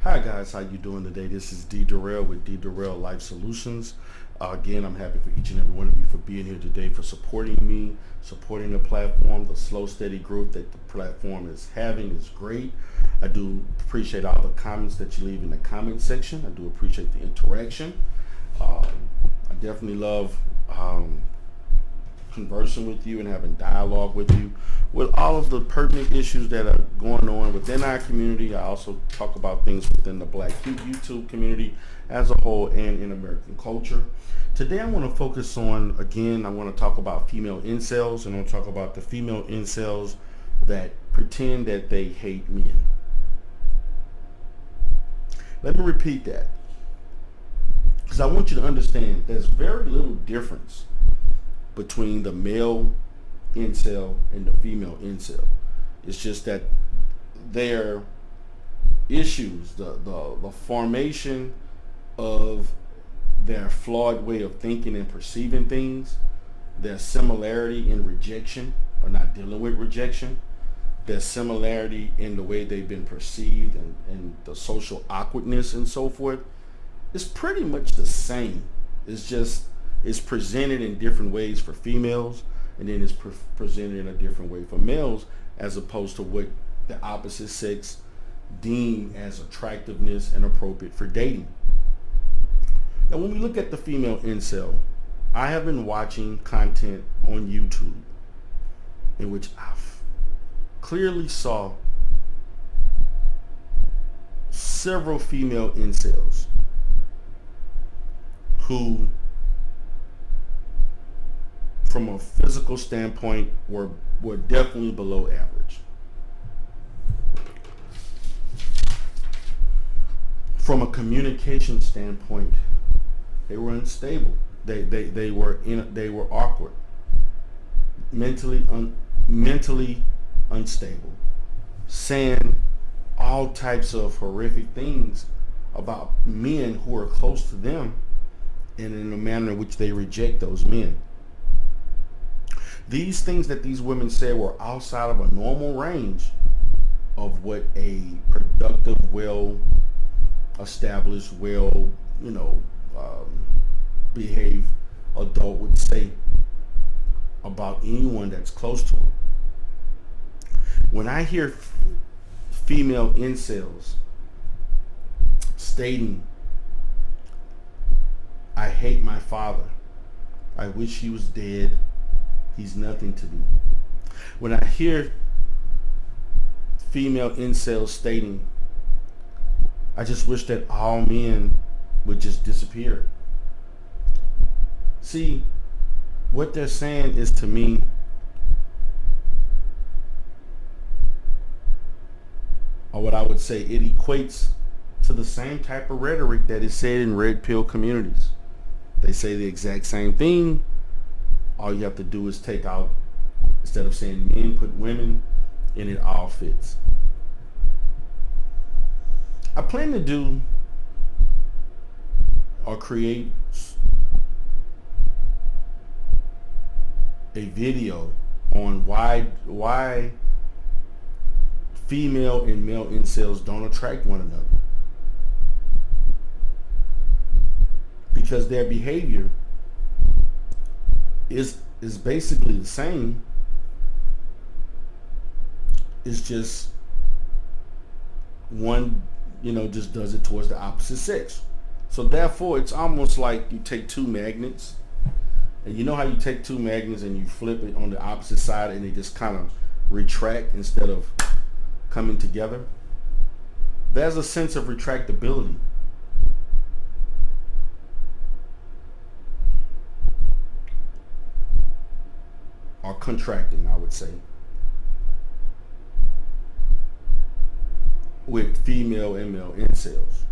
Hi guys, how you doing today? This is D. Durrell with D. Durrell Life Solutions. Again, I'm happy for each and every one of you for being here today, for supporting me, supporting the platform. The slow, steady growth that the platform is having is great. I do appreciate all the comments that you leave in the comment section. I do appreciate the interaction. I definitely love conversing with you and having dialogue with you with all of the pertinent issues that are going on within our community. I also talk about things within the Black YouTube community as a whole and in American culture. Today I want to focus on, again, I want to talk about female incels, and I want to talk about the female incels that pretend that they hate men. Let me repeat that, because I want you to understand there's very little difference between the male incel and the female incel. It's just that their issues, the formation of their flawed way of thinking and perceiving things, their similarity in rejection or not dealing with rejection, their similarity in the way they've been perceived and the social awkwardness and so forth, is pretty much the same. It's just it's presented in different ways for females, and then it's presented in a different way for males, as opposed to what the opposite sex deem as attractiveness and appropriate for dating. Now, when we look at the female incel, I have been watching content on YouTube in which I clearly saw several female incels who, from a physical standpoint, were definitely below average. From a communication standpoint, they were unstable. They were awkward, mentally unstable, saying all types of horrific things about men who are close to them, and in a manner in which they reject those men. These things that these women said were outside of a normal range of what a productive, well-established, behaved adult would say about anyone that's close to them. When I hear female incels stating, "I hate my father. I wish he was dead. He's nothing to me." When I hear female incels stating, "I just wish that all men would just disappear." See, what they're saying is, to me, or what I would say, it equates to the same type of rhetoric that is said in red pill communities. They say the exact same thing. All you have to do is take out, instead of saying men, put women, and it all fits. I plan to do or create a video on why female and male incels don't attract one another. Because their behavior is basically the same. It's just one, just does it towards the opposite sex. So therefore, it's almost like you take two magnets, and you know how you take two magnets and you flip it on the opposite side and they just kind of retract instead of coming together? There's a sense of retractability. Or contracting, I would say, with female and male incels.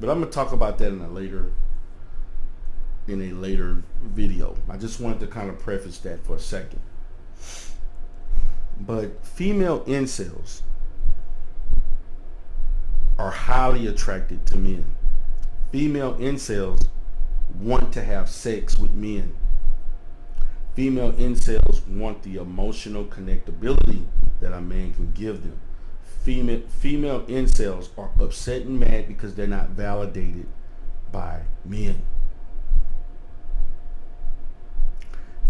But I'm going to talk about that in a later video. I just wanted to kind of preface that for a second. But female incels are highly attracted to men. Female incels want to have sex with men. Female incels want the emotional connectability that a man can give them. female incels are upset and mad because they're not validated by men.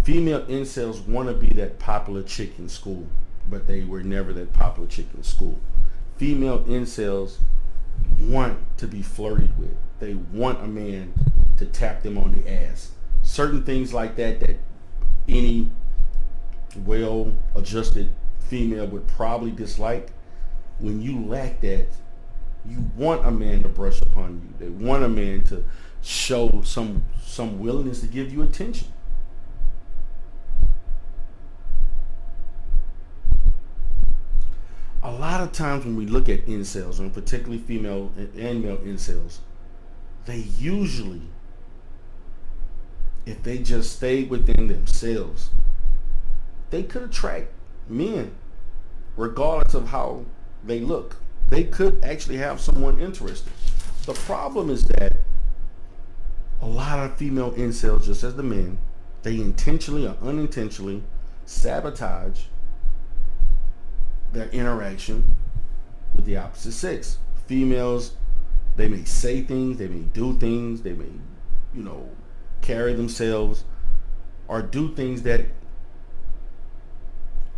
Female incels want to be that popular chick in school, but they were never that popular chick in school. Female incels want to be flirted with. They want a man to tap them on the ass. Certain things like that any well-adjusted female would probably dislike. When you lack that, you want a man to brush upon you. They want a man to show some willingness to give you attention. A lot of times when we look at incels, and particularly female and male incels, they usually, if they just stayed within themselves, they could attract men regardless of how they look. They could actually have someone interested. The problem is that a lot of female incels, just as the men, they intentionally or unintentionally sabotage their interaction with the opposite sex. Females, they may say things, they may do things, they may, carry themselves or do things that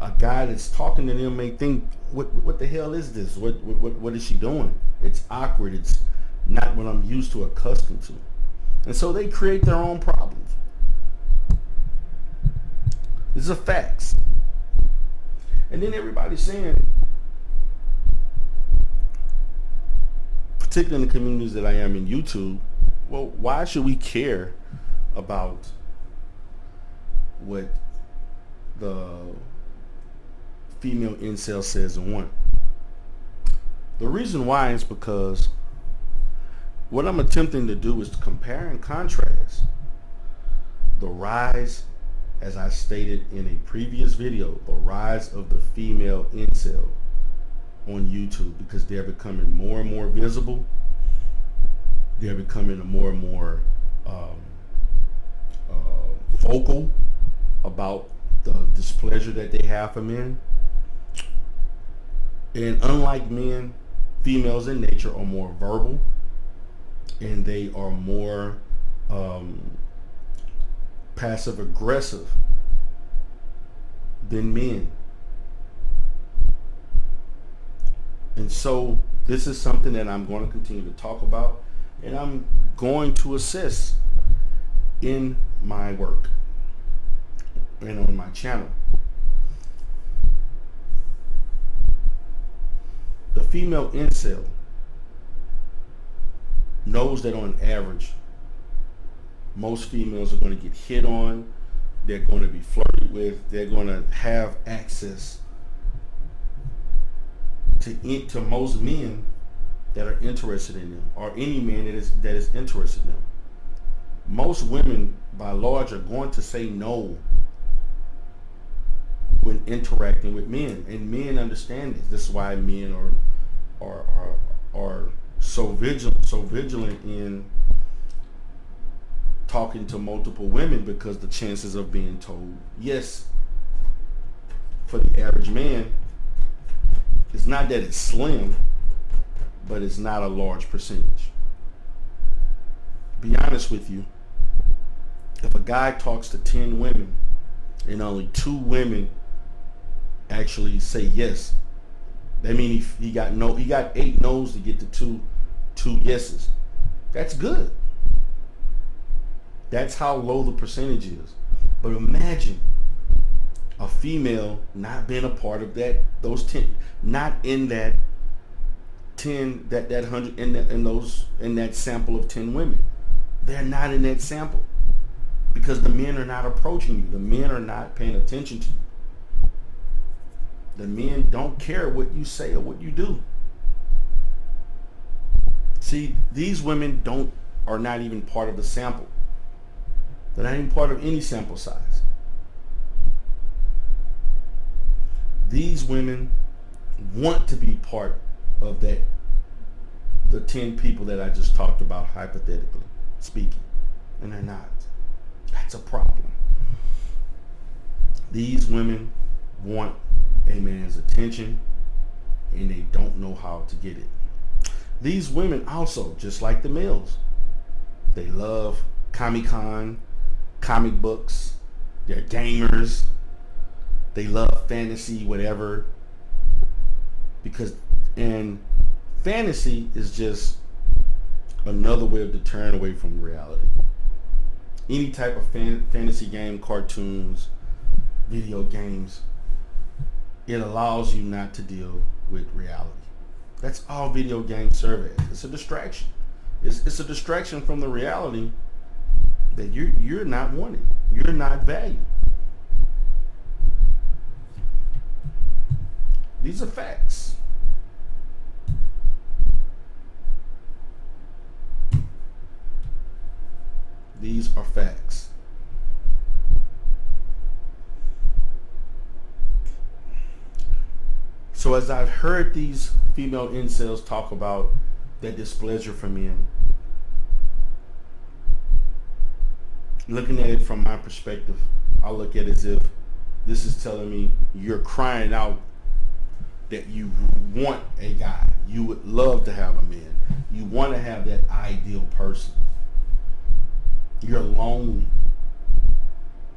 a guy that's talking to them may think, what the hell is this? What is she doing? It's awkward. It's not what I'm used to, accustomed to. And so they create their own problems. These are facts. And then everybody's saying, particularly in the communities that I am in YouTube, well, why should we care about what the female incel says and want? The reason why is because what I'm attempting to do is to compare and contrast the rise, as I stated in a previous video, the rise of the female incel on YouTube, because they're becoming more and more visible. They're becoming more and more vocal about the displeasure that they have for men. And unlike men, females in nature are more verbal, and they are more passive aggressive than men. And so this is something that I'm going to continue to talk about, and I'm going to assess in my work and on my channel. The female incel knows that on average, most females are going to get hit on, they're going to be flirted with, they're going to have access to most men that are interested in them, or any man that is interested in them. Most women, by large, are going to say no when interacting with men, and men understand this. This is why men are so vigilant in talking to multiple women, because the chances of being told yes for the average man, it's not that it's slim, but it's not a large percentage. Be honest with you, if a guy talks to 10 women and only 2 women actually say yes, that means he got 8 no's to get to two yeses. That's good. That's how low the percentage is. But imagine a female not being a part of those 10, not in that 10, that 100, in that sample of 10 women. They're not in that sample because the men are not approaching you. The men are not paying attention to you. The men don't care what you say or what you do. See, these women are not even part of the sample. They're not even part of any sample size. These women want to be part of the 10 people that I just talked about, hypothetically speaking, and they're not. That's a problem. These women want a man's attention, and they don't know how to get it. These women also, just like the males, they love Comic-Con, comic books, they're gamers, they love fantasy, whatever. And fantasy is just another way of deterring away from reality. Any type of fantasy game, cartoons, video games, it allows you not to deal with reality. That's all video games serve as. It's a distraction. It's a distraction from the reality that you're not wanted. You're not valued. These are facts. These are facts. So as I've heard these female incels talk about their displeasure for men, looking at it from my perspective, I look at it as if this is telling me you're crying out that you want a guy. You would love to have a man. You want to have that ideal person. You're lonely.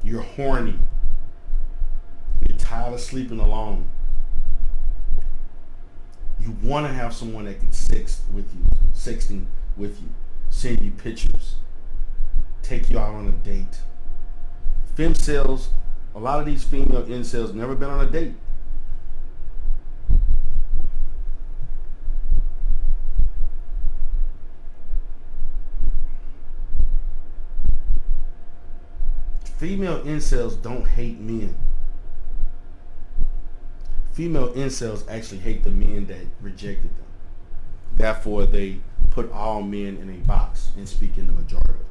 You're horny. You're tired of sleeping alone. You want to have someone that can sexting with you, send you pictures, take you out on a date. Femcels, a lot of these female incels never been on a date. Female incels don't hate men. Female incels actually hate the men that rejected them. Therefore, they put all men in a box and speak in the majority.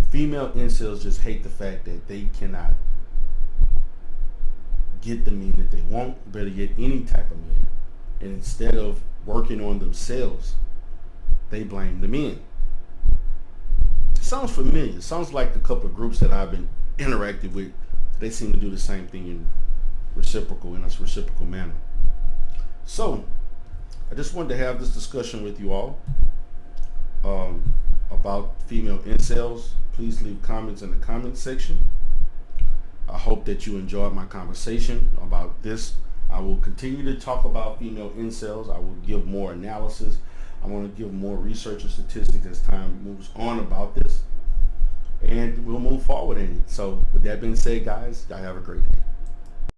Female incels just hate the fact that they cannot get the men that they want, better get any type of men. And instead of working on themselves, they blame the men. Sounds familiar. It sounds like the couple of groups that I've been interacting with. They seem to do the same thing in a reciprocal manner. So I just wanted to have this discussion with you all about female incels. Please leave comments in the comments section. I hope that you enjoyed my conversation about this. I will continue to talk about female incels. I will give more analysis. I want to give more research and statistics as time moves on about this. And we'll move forward in it. So with that being said, guys, y'all have a great day.